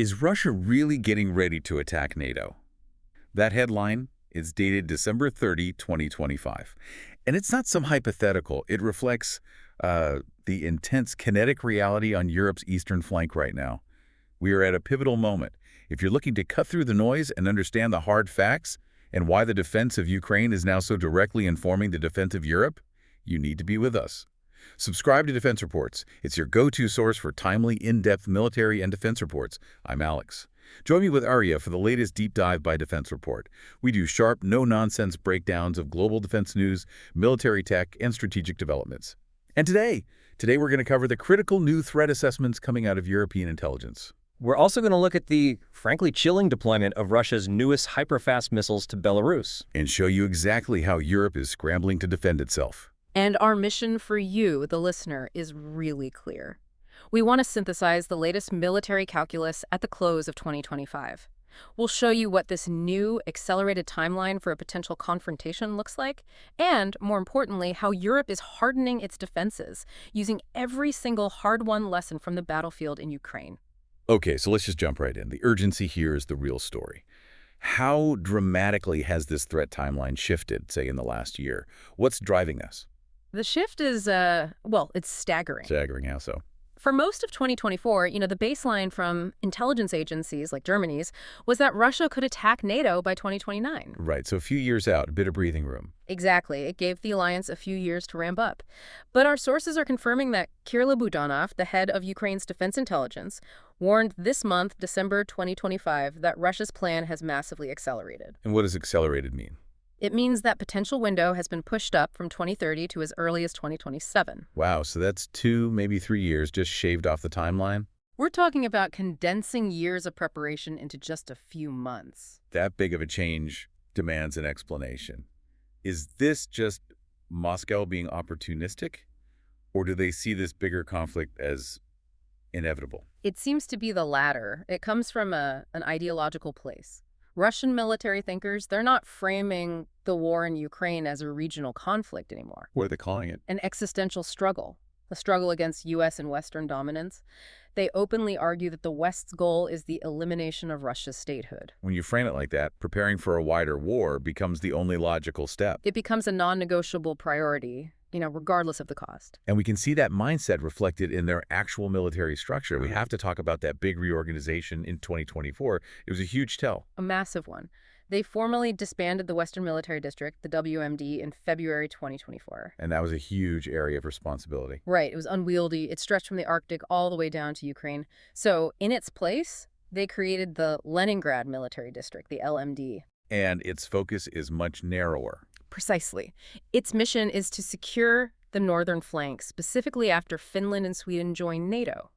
Is Russia really getting ready to attack NATO? That headline is dated December 30, 2025. And it's not some hypothetical. It reflects the intense kinetic reality on Europe's eastern flank right now. We are at a pivotal moment. If you're looking to cut through the noise and understand the hard facts and why the defense of Ukraine is now so directly informing the defense of Europe, you need to be with us. Subscribe to Defense Reports. It's your go-to source for timely, in-depth military and defense reports. I'm Alex. Join me with Arya for the latest deep dive by Defense Report. We do sharp, no-nonsense breakdowns of global defense news, military tech, and strategic developments. And today we're going to cover the critical new threat assessments coming out of European intelligence. We're also going to look at the, frankly, chilling deployment of Russia's newest hyperfast missiles to Belarus. And show you exactly how Europe is scrambling to defend itself. And our mission for you, the listener, is really clear. We want to synthesize the latest military calculus at the close of 2025. We'll show you what this new, accelerated timeline for a potential confrontation looks like, and, more importantly, how Europe is hardening its defenses, using every single hard-won lesson from the battlefield in Ukraine. Okay, so let's just jump right in. The urgency here is the real story. How dramatically has this threat timeline shifted, say, in the last year? What's driving this? The shift is, it's staggering. Staggering, how so? For most of 2024, the baseline from intelligence agencies like Germany's was that Russia could attack NATO by 2029. Right, so a few years out, a bit of breathing room. Exactly. It gave the alliance a few years to ramp up. But our sources are confirming that Kirill Budanov, the head of Ukraine's defense intelligence, warned this month, December 2025, that Russia's plan has massively accelerated. And what does accelerated mean? It means that potential window has been pushed up from 2030 to as early as 2027. Wow, so that's 2, maybe 3 years just shaved off the timeline? We're talking about condensing years of preparation into just a few months. That big of a change demands an explanation. Is this just Moscow being opportunistic? Or do they see this bigger conflict as inevitable? It seems to be the latter. It comes from an ideological place. Russian military thinkers, they're not framing the war in Ukraine as a regional conflict anymore. What are they calling it? An existential struggle, a struggle against U.S. and Western dominance. They openly argue that the West's goal is the elimination of Russia's statehood. When you frame it like that, preparing for a wider war becomes the only logical step. It becomes a non-negotiable priority, regardless of the cost. And we can see that mindset reflected in their actual military structure. We have to talk about that big reorganization in 2024. It was a huge tell. A massive one. They formally disbanded the Western Military District, the WMD, in February 2024. And that was a huge area of responsibility. Right. It was unwieldy. It stretched from the Arctic all the way down to Ukraine. So in its place, they created the Leningrad Military District, the LMD. And its focus is much narrower. Precisely. Its mission is to secure the northern flank, specifically after Finland and Sweden join NATO.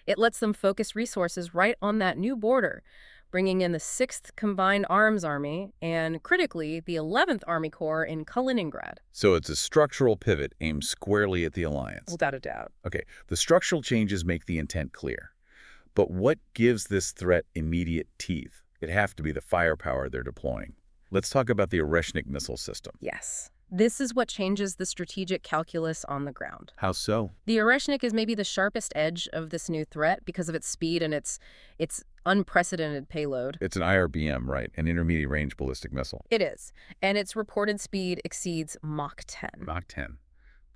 It lets them focus resources right on that new border, bringing in the 6th Combined Arms Army and, critically, the 11th Army Corps in Kaliningrad. So it's a structural pivot aimed squarely at the alliance. Without a doubt. Okay, the structural changes make the intent clear. But what gives this threat immediate teeth? It'd have to be the firepower they're deploying. Let's talk about the Oreshnik missile system. Yes. This is what changes the strategic calculus on the ground. How so? The Oreshnik is maybe the sharpest edge of this new threat because of its speed and its unprecedented payload. It's an IRBM, right? An intermediate-range ballistic missile. It is. And its reported speed exceeds Mach 10. Mach 10.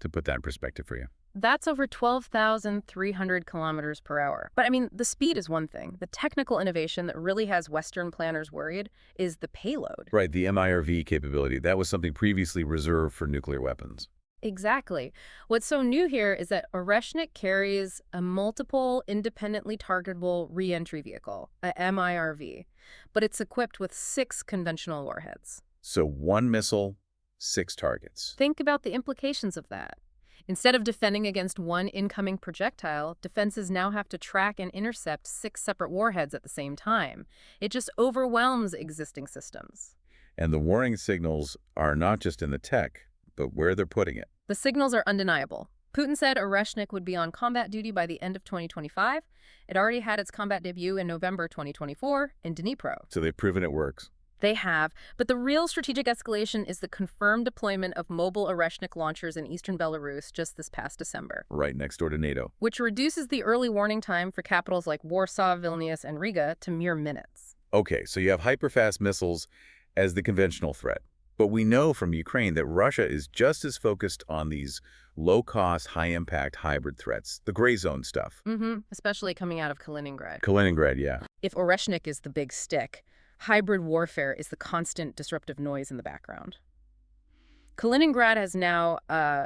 To put that in perspective for you. That's over 12,300 kilometers per hour. But the speed is one thing. The technical innovation that really has Western planners worried is the payload. Right, the MIRV capability. That was something previously reserved for nuclear weapons. Exactly. What's so new here is that Oreshnik carries a multiple independently targetable re-entry vehicle, a MIRV, but it's equipped with 6 conventional warheads. So 1 missile, 6 targets. Think about the implications of that. Instead of defending against one incoming projectile, defenses now have to track and intercept 6 separate warheads at the same time. It just overwhelms existing systems. And the warning signals are not just in the tech, but where they're putting it. The signals are undeniable. Putin said Oreshnik would be on combat duty by the end of 2025. It already had its combat debut in November 2024 in Dnipro. So they've proven it works. They have, but the real strategic escalation is the confirmed deployment of mobile Oreshnik launchers in eastern Belarus just this past December, Right next door to NATO. which reduces the early warning time for capitals like Warsaw, Vilnius, and Riga to mere minutes. Okay, so you have hyperfast missiles as the conventional threat. But we know from Ukraine that Russia is just as focused on these low-cost, high-impact hybrid threats, the gray zone stuff. Especially coming out of Kaliningrad. Kaliningrad, yeah. If Oreshnik is the big stick, hybrid warfare is the constant disruptive noise in the background. Kaliningrad has now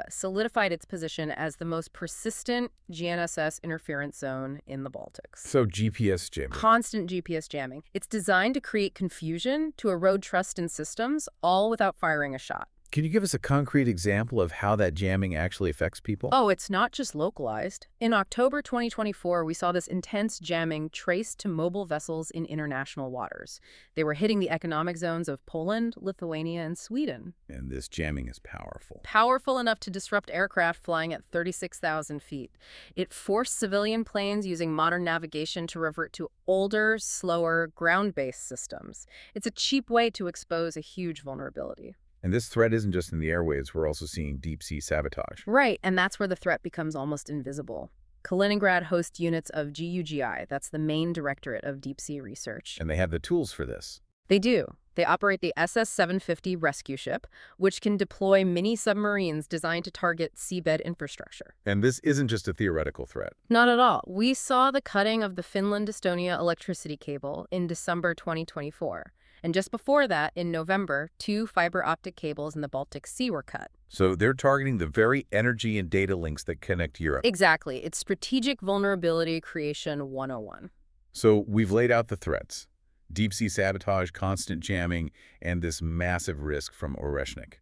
solidified its position as the most persistent GNSS interference zone in the Baltics. So GPS jamming. Constant GPS jamming. It's designed to create confusion, to erode trust in systems, all without firing a shot. Can you give us a concrete example of how that jamming actually affects people? Oh, it's not just localized. In October 2024, we saw this intense jamming traced to mobile vessels in international waters. They were hitting the economic zones of Poland, Lithuania, and Sweden. And this jamming is powerful. Powerful enough to disrupt aircraft flying at 36,000 feet. It forced civilian planes using modern navigation to revert to older, slower, ground-based systems. It's a cheap way to expose a huge vulnerability. And this threat isn't just in the airwaves, we're also seeing deep-sea sabotage. Right, and that's where the threat becomes almost invisible. Kaliningrad hosts units of GUGI, that's the main directorate of deep-sea research. And they have the tools for this. They do. They operate the SS-750 rescue ship, which can deploy mini-submarines designed to target seabed infrastructure. And this isn't just a theoretical threat. Not at all. We saw the cutting of the Finland-Estonia electricity cable in December 2024. And just before that, in November, 2 fiber optic cables in the Baltic Sea were cut. So they're targeting the very energy and data links that connect Europe. Exactly. It's strategic vulnerability creation 101. So we've laid out the threats. Deep-sea sabotage, constant jamming, and this massive risk from Oreshnik.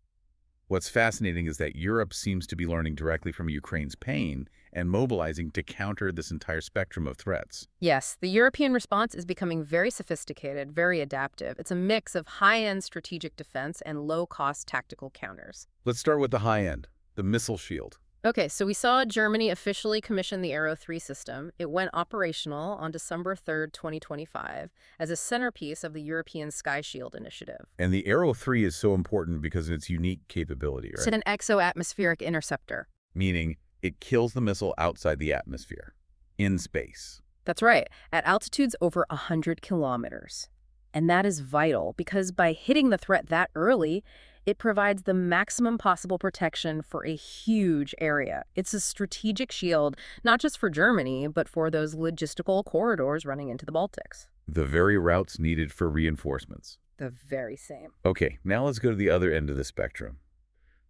What's fascinating is that Europe seems to be learning directly from Ukraine's pain and mobilizing to counter this entire spectrum of threats. Yes, the European response is becoming very sophisticated, very adaptive. It's a mix of high-end strategic defense and low-cost tactical counters. Let's start with the high end, the missile shield. Okay, so we saw Germany officially commission the Arrow 3 system. It went operational on December 3rd, 2025, as a centerpiece of the European Sky Shield initiative. And the Arrow 3 is so important because of its unique capability, right? It's an exo-atmospheric interceptor. Meaning it kills the missile outside the atmosphere, in space. That's right, at altitudes over 100 kilometers. And that is vital because by hitting the threat that early, it provides the maximum possible protection for a huge area. It's a strategic shield, not just for Germany, but for those logistical corridors running into the Baltics. The very routes needed for reinforcements. The very same. Okay, now let's go to the other end of the spectrum.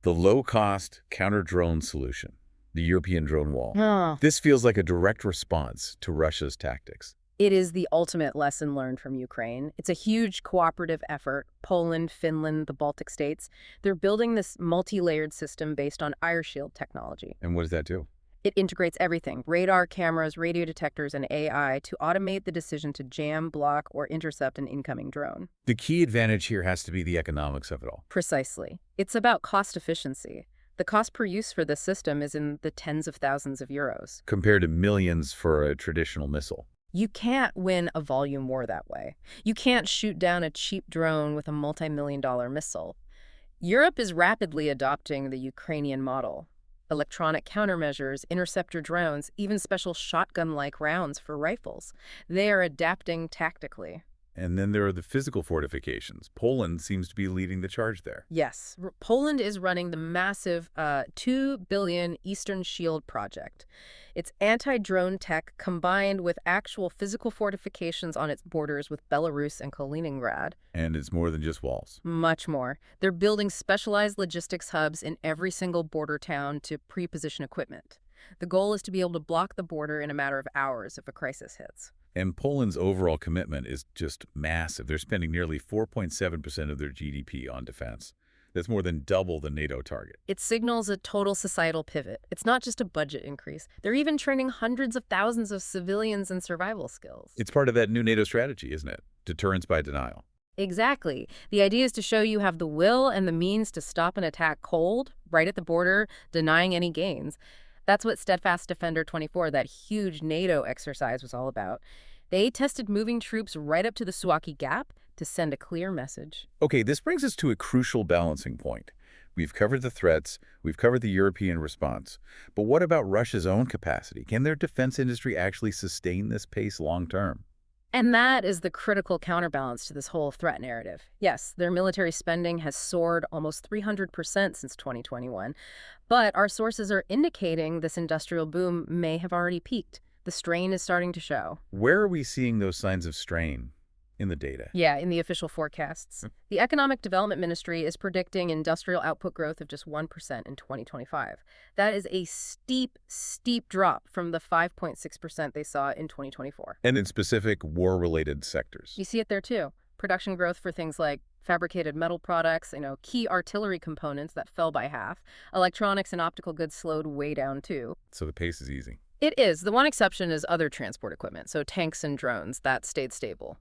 The low-cost counter-drone solution, the European drone wall. This feels like a direct response to Russia's tactics. It is the ultimate lesson learned from Ukraine. It's a huge cooperative effort. Poland, Finland, the Baltic states, they're building this multi-layered system based on IRShield technology. And what does that do? It integrates everything, radar, cameras, radio detectors, and AI to automate the decision to jam, block, or intercept an incoming drone. The key advantage here has to be the economics of it all. Precisely. It's about cost efficiency. The cost per use for this system is in the tens of thousands of euros. Compared to millions for a traditional missile. You can't win a volume war that way. You can't shoot down a cheap drone with a multi-million-dollar missile. Europe is rapidly adopting the Ukrainian model. Electronic countermeasures, interceptor drones, even special shotgun-like rounds for rifles. They are adapting tactically. And then there are the physical fortifications. Poland seems to be leading the charge there. Yes, Poland is running the massive $2 billion Eastern Shield project. It's anti-drone tech combined with actual physical fortifications on its borders with Belarus and Kaliningrad. And it's more than just walls. Much more. They're building specialized logistics hubs in every single border town to pre-position equipment. The goal is to be able to block the border in a matter of hours if a crisis hits. And Poland's overall commitment is just massive. They're spending nearly 4.7% of their GDP on defense. That's more than double the NATO target. It signals a total societal pivot. It's not just a budget increase. They're even training hundreds of thousands of civilians in survival skills. It's part of that new NATO strategy, isn't it? Deterrence by denial. Exactly. The idea is to show you have the will and the means to stop an attack cold, right at the border, denying any gains. That's what Steadfast Defender 24, that huge NATO exercise, was all about. They tested moving troops right up to the Suwalki Gap, to send a clear message. Okay, this brings us to a crucial balancing point. We've covered the threats, we've covered the European response. But what about Russia's own capacity? Can their defense industry actually sustain this pace long term? And that is the critical counterbalance to this whole threat narrative. Yes, their military spending has soared almost 300% since 2021, but our sources are indicating this industrial boom may have already peaked. The strain is starting to show. Where are we seeing those signs of strain in the data? Yeah, in the official forecasts. The Economic Development Ministry is predicting industrial output growth of just 1% in 2025. That is a steep, steep drop from the 5.6% they saw in 2024. And in specific war-related sectors. You see it there too. Production growth for things like fabricated metal products, key artillery components that fell by half. Electronics and optical goods slowed way down too. So the pace is easing. It is. The one exception is other transport equipment, so tanks and drones. That stayed stable.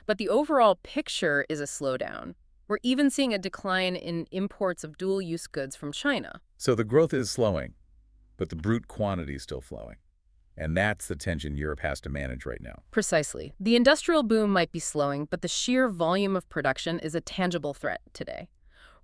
But the overall picture is a slowdown. We're even seeing a decline in imports of dual-use goods from China. So the growth is slowing, but the brute quantity is still flowing. And that's the tension Europe has to manage right now. Precisely. The industrial boom might be slowing, but the sheer volume of production is a tangible threat today.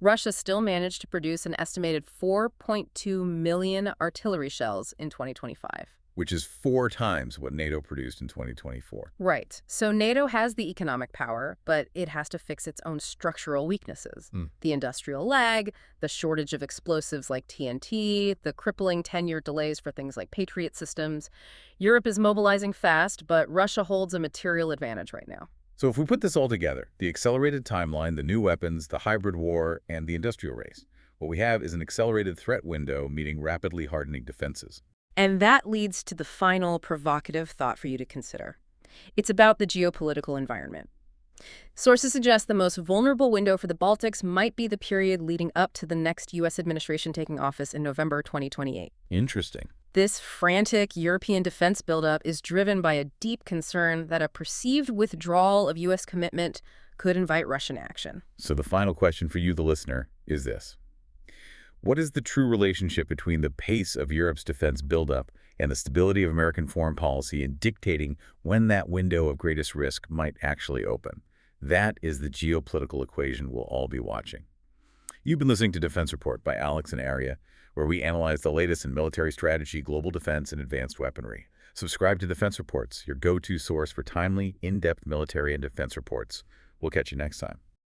Russia still managed to produce an estimated 4.2 million artillery shells in 2025. Which is 4 times what NATO produced in 2024. Right. So NATO has the economic power, but it has to fix its own structural weaknesses. The industrial lag, the shortage of explosives like TNT, the crippling 10-year delays for things like Patriot systems. Europe is mobilizing fast, but Russia holds a material advantage right now. So if we put this all together, the accelerated timeline, the new weapons, the hybrid war, and the industrial race, what we have is an accelerated threat window meeting rapidly hardening defenses. And that leads to the final provocative thought for you to consider. It's about the geopolitical environment. Sources suggest the most vulnerable window for the Baltics might be the period leading up to the next U.S. administration taking office in November 2028. Interesting. This frantic European defense buildup is driven by a deep concern that a perceived withdrawal of U.S. commitment could invite Russian action. So the final question for you, the listener, is this. What is the true relationship between the pace of Europe's defense buildup and the stability of American foreign policy in dictating when that window of greatest risk might actually open? That is the geopolitical equation we'll all be watching. You've been listening to Defense Report by Alex and Arya, where we analyze the latest in military strategy, global defense, and advanced weaponry. Subscribe to Defense Reports, your go-to source for timely, in-depth military and defense reports. We'll catch you next time.